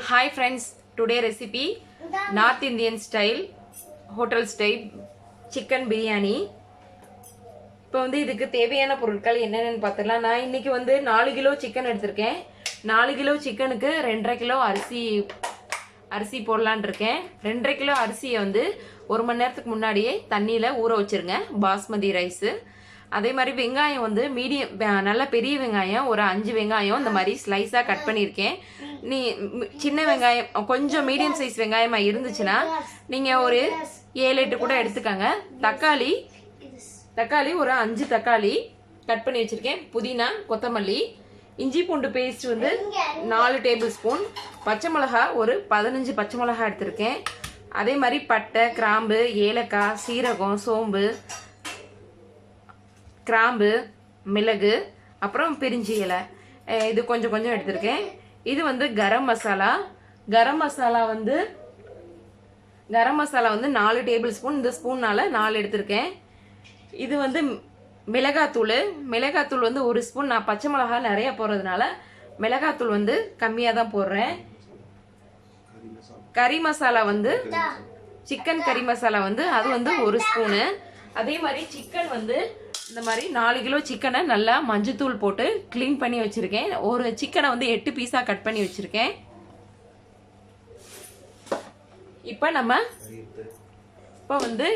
Hi friends, today recipe North Indian style hotel style chicken biryani. இப்போ வந்து இதுக்கு தேவையான பொருட்கள் என்னென்னு பார்த்தலாம். நான் இன்னைக்கு வந்து 4 கிலோ சிக்கன் எடுத்திருக்கேன். 4 கிலோ சிக்கனுக்கு 2.5 கிலோ அரிசி போடலான்னு இருக்கேன். 2.5 கிலோ அரிசியை வந்து 1 மணி நேரத்துக்கு முன்னாடியே தண்ணியில் ஊற வச்சிருங்க, பாஸ்மதி ரைஸு. அதே மாதிரி வெங்காயம் வந்து மீடியம், நல்ல பெரிய வெங்காயம் ஒரு 5 வெங்காயம் இந்த மாதிரி ஸ்லைஸாக கட் பண்ணியிருக்கேன். நீ சின்ன வெங்காயம் கொஞ்சம் மீடியம் சைஸ் வெங்காயமாக இருந்துச்சுன்னா நீங்கள் ஒரு 7-8 கூட எடுத்துக்கோங்க. தக்காளி ஒரு 5 தக்காளி கட் பண்ணி வச்சுருக்கேன். புதினா, கொத்தமல்லி, இஞ்சி பூண்டு பேஸ்ட் வந்து 4 டேபிள் ஸ்பூன், பச்சை மிளகா ஒரு 15 பச்சை மிளகா எடுத்திருக்கேன். அதே மாதிரி பட்டை, கிராம்பு, ஏலக்காய், சீரகம், சோம்பு, கிராம்பு, மிளகு, அப்புறம் பிரிஞ்சி இலை, இது கொஞ்சம் கொஞ்சம் எடுத்திருக்கேன். இது வந்து கரம் மசாலா வந்து 4 டேபிள் ஸ்பூன், இந்த ஸ்பூன்னால 4 எடுத்திருக்கேன். இது வந்து மிளகாத்தூள் வந்து 1 ஸ்பூன். நான் பச்சை மிளகா நிறைய போடுறதுனால மிளகாத்தூள் வந்து கம்மியாக தான் போடுறேன். கறி மசாலா வந்து சிக்கன் கறி மசாலா வந்து அது வந்து 1 ஸ்பூனு. அதே மாதிரி சிக்கன் வந்து இந்த மாதிரி 4 கிலோ சிக்கனை நல்லா மஞ்சத்தூள் போட்டு க்ளீன் பண்ணி வச்சுருக்கேன். ஒரு சிக்கனை வந்து 8 பீஸாக கட் பண்ணி வச்சுருக்கேன். இப்போ வந்து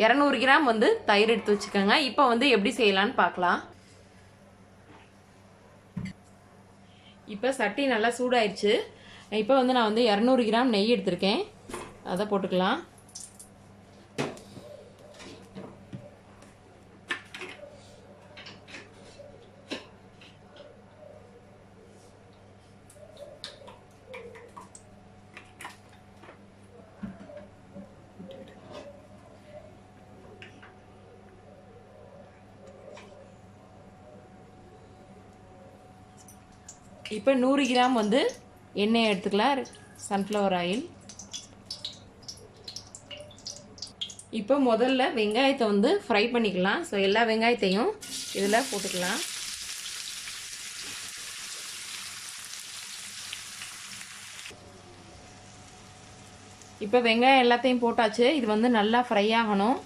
200 கிராம் வந்து தயிர் எடுத்து வச்சுக்கோங்க. இப்போ வந்து எப்படி செய்யலான்னு பார்க்கலாம். இப்போ சட்டி நல்லா சூடாயிடுச்சு. இப்போ வந்து நான் வந்து 200 கிராம் நெய் எடுத்திருக்கேன், அதை போட்டுக்கலாம். இப்போ 100 கிராம் வந்து எண்ணெய் எடுத்துக்கலாம், சன்ஃப்ளவர் ஆயில். இப்போ முதல்ல வெங்காயத்தை வந்து ஃப்ரை பண்ணிக்கலாம். ஸோ எல்லா வெங்காயத்தையும் இதில் போட்டுக்கலாம். இப்போ வெங்காயம் எல்லாத்தையும் போட்டாச்சு. இது வந்து நல்லா ஃப்ரை ஆகணும்.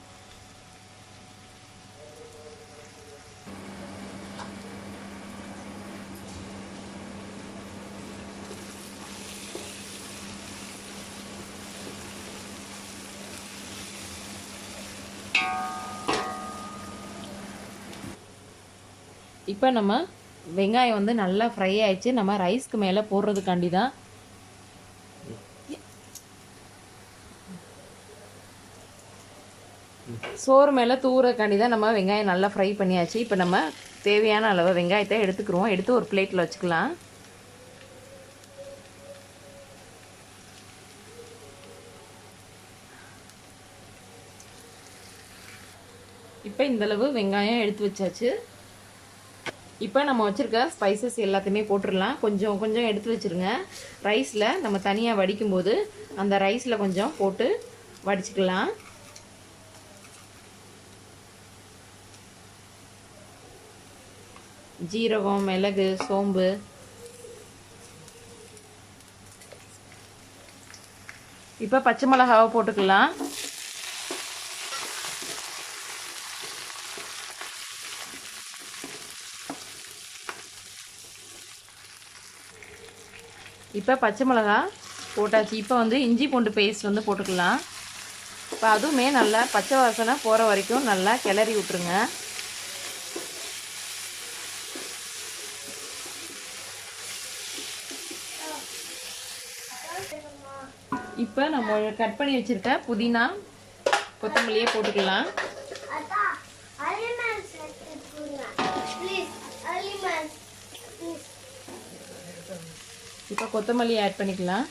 இப்போ நம்ம வெங்காயம் வந்து நல்லா ஃப்ரை ஆயிடுச்சு. நம்ம ரைஸ்க்கு மேலே போடுறதுக்காண்டி தான். சோறு மேலே தூவுறதுக்காண்டி தான் நம்ம வெங்காயம் நல்லா ஃப்ரை பண்ணியாச்சு. இப்போ நம்ம தேவையான அளவு வெங்காயத்தை எடுத்துக்கிறோம். எடுத்து ஒரு பிளேட்டில் வச்சுக்கலாம். இப்போ இந்தளவு வெங்காயம் எடுத்து வச்சாச்சு. இப்போ நம்ம வச்சுருக்க ஸ்பைசஸ் எல்லாத்தையுமே போட்டுடலாம். கொஞ்சம் கொஞ்சம் எடுத்து வச்சுருங்க. ரைஸில் நம்ம தனியாக வடிக்கும்போது அந்த ரைஸில் கொஞ்சம் போட்டு வடிச்சுக்கலாம். ஜீரகம், மிளகு, சோம்பு, இப்போ பச்சை மிளகாவை போட்டுக்கலாம். இப்போ பச்சை மிளகா போட்டாச்சு. இப்போ வந்து இஞ்சி பூண்டு பேஸ்ட் வந்து போட்டுக்கலாம். இப்போ அதுவுமே நல்லா பச்சை வாசனை போகிற வரைக்கும் நல்லா கிளறி விட்டுருங்க. இப்போ நம்ம கட் பண்ணி வச்சுருக்க புதினா, கொத்தமல்லியே போட்டுக்கலாம். இப்போ கொத்தமல்லி ஆட் பண்ணிக்கலாம்.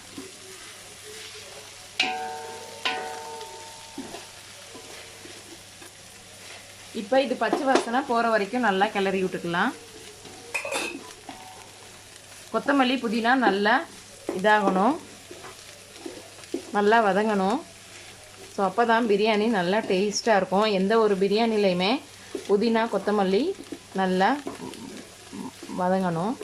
இப்போ இது பச்சை வாசனை போகிற வரைக்கும் நல்லா கிளறி விட்டுக்கலாம். கொத்தமல்லி, புதினா நல்லா இதாகணும், நல்லா வதங்கணும். ஸோ அப்போ தான் பிரியாணி நல்லா டேஸ்ட்டாக இருக்கும். எந்த ஒரு பிரியாணிலையுமே புதினா, கொத்தமல்லி நல்லா வதங்கணும்.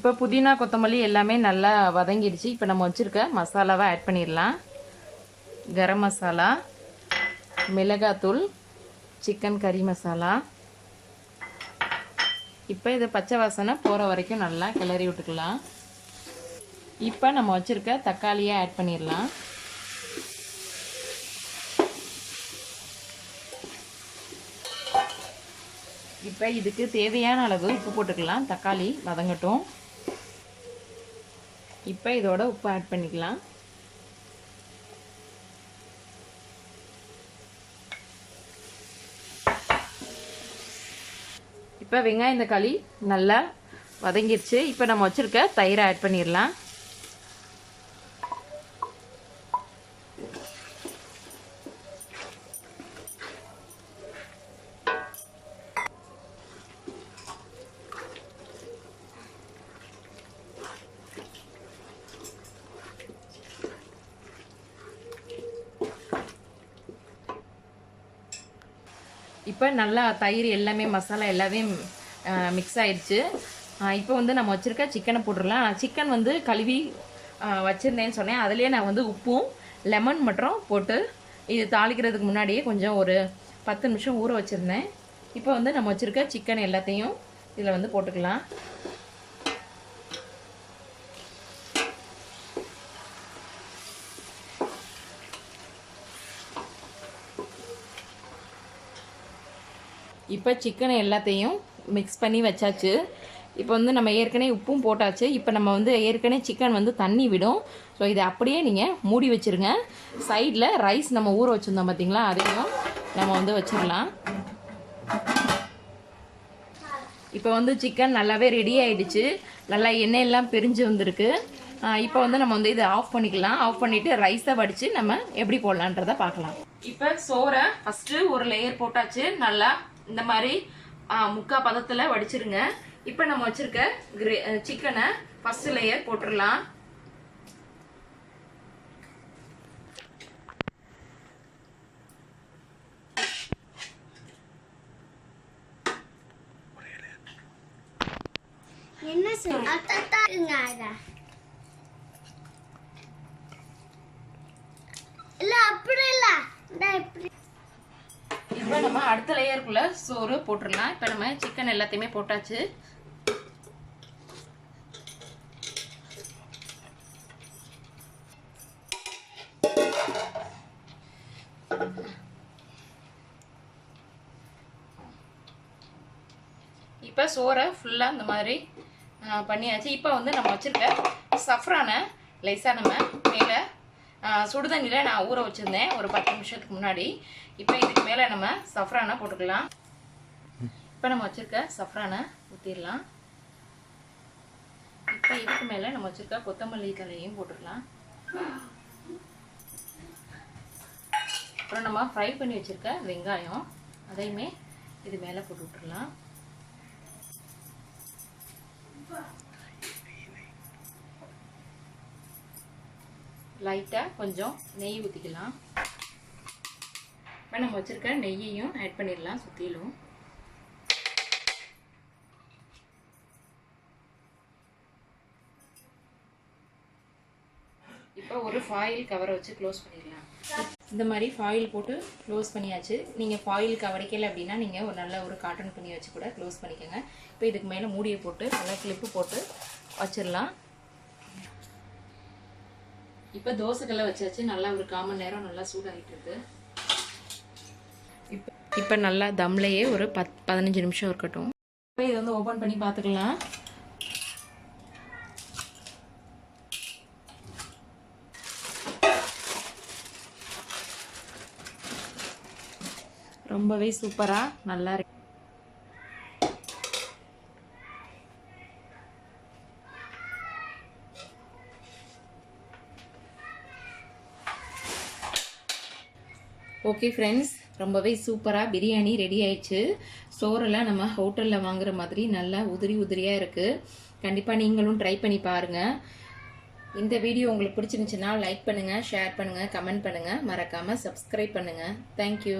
இப்போ புதினா கொத்தமல்லி எல்லாமே நல்லா வதங்கிடுச்சு. இப்போ நம்ம வச்சுருக்க மசாலாவை ஆட் பண்ணிடலாம். கரம் மசாலா, மிளகாத்தூள், சிக்கன் கறி மசாலா. இப்போ இதை பச்சை வாசனை போகிற வரைக்கும் நல்லா கிளறி விட்டுக்கலாம். இப்போ நம்ம வச்சுருக்க தக்காளியை ஆட் பண்ணிடலாம். இப்போ இதுக்கு தேவையான அளவு உப்பு போட்டுக்கலாம். தக்காளி வதங்கட்டும். இப்போ இதோட உப்பு ஆட் பண்ணிக்கலாம். இப்போ வெங்காயம் தக்காளி நல்லா வதங்கிடுச்சு. இப்போ நம்ம வச்சுருக்க தயிரை ஆட் பண்ணிடலாம். இப்போ நல்லா தயிர் எல்லாமே மசாலா எல்லாமே மிக்ஸ் ஆயிடுச்சு. இப்போ வந்து நம்ம வச்சுருக்க சிக்கனை போட்டுடலாம். சிக்கன் வந்து கழுவி வச்சுருந்தேன்னு சொன்னேன். அதுலேயே நான் வந்து உப்பும் லெமன் மட்டும் போட்டு இது தாளிக்கிறதுக்கு முன்னாடியே கொஞ்சம் ஒரு 10 நிமிஷம் ஊற வச்சுருந்தேன். இப்போ வந்து நம்ம வச்சுருக்க சிக்கன் எல்லாத்தையும் இதில் வந்து போட்டுக்கலாம். இப்போ சிக்கனை எல்லாத்தையும் மிக்ஸ் பண்ணி வச்சாச்சு. இப்போ வந்து நம்ம ஏற்கனவே உப்பும் போட்டாச்சு. இப்போ நம்ம வந்து ஏற்கனவே சிக்கன் வந்து தண்ணி விடும். ஸோ இதை அப்படியே நீங்கள் மூடி வச்சுருங்க. சைடில் ரைஸ் நம்ம ஊற வச்சுருந்தோம் பார்த்தீங்களா, அதையும் நம்ம வந்து வச்சிடலாம். இப்போ வந்து சிக்கன் நல்லாவே ரெடி ஆகிடுச்சு. நல்லா எண்ணெயெல்லாம் பிரிஞ்சு வந்திருக்கு. இப்போ வந்து நம்ம வந்து இதை ஆஃப் பண்ணிக்கலாம். ஆஃப் பண்ணிவிட்டு ரைஸை வடித்து நம்ம எப்படி போடலான்றதை பார்க்கலாம். இப்போ சோறை ஃபஸ்ட்டு ஒரு லேயர் போட்டாச்சு. நல்லா இந்த மாதிரி முக்கா பதத்தில் வடிச்சிருங்க. இப்போ நம்ம வச்சிருக்க சிக்கனை ஃபர்ஸ்ட் லேயர் போட்டுடலாம். என்ன இல்ல அப்படி இல்ல இப்போ நம்ம அடுத்த லேயருக்குள்ள சோறு போட்டுடலாம். இப்போ நம்ம சிக்கன் எல்லாத்தையுமே போட்டாச்சு. இப்போ சோறை ஃபுல்லாக இந்த மாதிரி பண்ணியாச்சு. இப்போ வந்து நம்ம வச்சுருக்க சஃப்ரானை லேசாக நம்ம மேலே சுடுதண்ணியில் நான் ஊற வச்சுருந்தேன் ஒரு 10 நிமிஷத்துக்கு முன்னாடி. இப்போ இதுக்கு மேலே நம்ம சஃப்ரானை போட்டுக்கலாம். இப்போ நம்ம வச்சுருக்க சஃப்ரானை ஊற்றிடலாம். இப்போ இதுக்கு மேலே நம்ம வச்சுருக்க கொத்தமல்லி தழையும் போட்டுடலாம். அப்புறம் நம்ம ஃப்ரை பண்ணி வச்சுருக்க வெங்காயம் அதையுமே இது மேலே போட்டு விட்டுடலாம். லைட்டாக கொஞ்சம் நெய் ஊற்றிக்கலாம். இப்போ நம்ம வச்சுருக்க நெய்யையும் ஆட் பண்ணிடலாம் சுற்றிலும். இப்போ ஒரு ஃபாயில் கவரை வச்சு க்ளோஸ் பண்ணிடலாம். இந்த மாதிரி ஃபாயில் போட்டு க்ளோஸ் பண்ணியாச்சு. நீங்கள் ஃபாயில் கவரிக்கலை அப்படின்னா நீங்கள் ஒரு நல்ல ஒரு காட்டன் துணி வச்சு கூட க்ளோஸ் பண்ணிக்கோங்க. இப்போ இதுக்கு மேலே மூடியை போட்டு நல்லா கிளிப்பு போட்டு வச்சிடலாம். இப்போ தோசைக்கல்லை வச்சாச்சு. நல்லா ஒரு 1/4 மணி நேரம் நல்லா சூடாகிட்டு இருக்கு. இப்போ நல்லா தம்லையே ஒரு 15 நிமிஷம் இருக்கட்டும். இப்போ இதை வந்து ஓப்பன் பண்ணி பார்த்துக்கலாம். ரொம்பவே சூப்பராக நல்லா இருக்கு. ஓகே ஃப்ரெண்ட்ஸ், ரொம்பவே சூப்பராக பிரியாணி ரெடி ஆயிடுச்சு. சோறெல்லாம் நம்ம ஹோட்டலில் வாங்குற மாதிரி நல்லா உதிரி உதிரியாக இருக்குது. கண்டிப்பாக நீங்களும் ட்ரை பண்ணி பாருங்கள். இந்த வீடியோ உங்களுக்கு பிடிச்சிருந்துச்சுன்னா லைக் பண்ணுங்கள், ஷேர் பண்ணுங்கள், கமெண்ட் பண்ணுங்கள், மறக்காமல் சப்ஸ்கிரைப் பண்ணுங்கள். தேங்க்யூ.